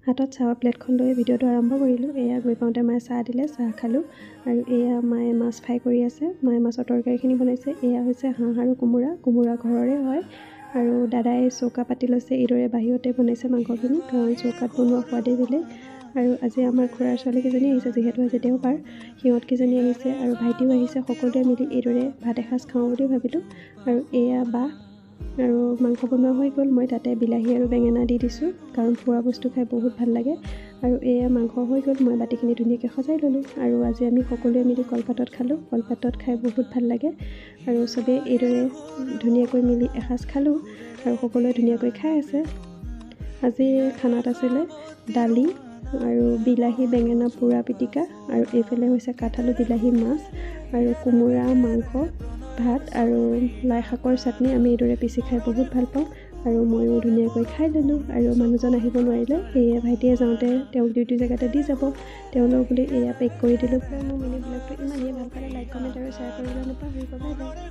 হাতত চাহৰ প্লেটখন লৈ ভিডিঅ'টো আৰম্ভ কৰিলোঁ। এয়া গৈ পাওঁতে মায়ে চাহ দিলে, চাহ খালোঁ। আৰু এয়া মায়ে মাছ ফ্ৰাই কৰি আছে, মায়ে মাছৰ তৰকাৰীখিনি বনাইছে। এয়া হৈছে হাঁহ আৰু কোমোৰা, কোমোৰা ঘৰৰে হয়। আৰু দাদাই চৌকা পাতি লৈছে, এইদৰে বাহিৰতে বনাইছে মাংসখিনি, কাৰণ চৌকাত বনোৱা সোৱাদেই বেলেগ। আৰু আজি আমাৰ খুৰাৰ ছোৱালীকেইজনী আহিছে, যিহেতু আজি দেওবাৰ, সিহঁতকেইজনী আহিছে আৰু ভাইটিও আহিছে। সকলোৱে মিলি এইদৰে ভাত এসাঁজ খাওঁ বুলি ভাবিলোঁ। আৰু এয়া বা আৰু মাংস বনোৱা হৈ গ'ল। মই তাতে বিলাহী আৰু বেঙেনা দি দিছোঁ, কাৰণ পোৰা বস্তু খাই বহুত ভাল লাগে। আৰু এয়া মাংস হৈ গ'ল, মই বাতিখিনি ধুনীয়াকৈ সজাই ল'লোঁ। আৰু আজি আমি সকলোৱে মিলি কলপাতত খালোঁ। কলপাতত খাই বহুত ভাল লাগে। আৰু চবেই এইদৰে ধুনীয়াকৈ মিলি এসাঁজ খালোঁ আৰু সকলোৱে ধুনীয়াকৈ খাই আছে। আজি খানাত আছিলে দালি আৰু বিলাহী বেঙেনা পোৰা পিটিকা, আৰু এইফালে হৈছে কাঠআলু বিলাহী মাছ আৰু কোমোৰা মাংস, ভাত আৰু লাই শাকৰ চাটনি। আমি এইদৰে পিচি খাই বহুত ভাল পাওঁ আৰু ময়ো ধুনীয়াকৈ খাই ল'লোঁ। আৰু মানুহজন আহিব নোৱাৰিলে, সেয়ে ভাইটিয়ে যাওঁতে তেওঁক ডিউটি জেগাতে দি যাব, তেওঁলোক বুলি এয়া পেক কৰি দিলোঁ। মোৰ মিনি ব্লগটো ইমানেই ভাল পালে লাইক কমেণ্ট আৰু শ্বেয়াৰ কৰিবলৈ নাপাহৰিব। Bye bye.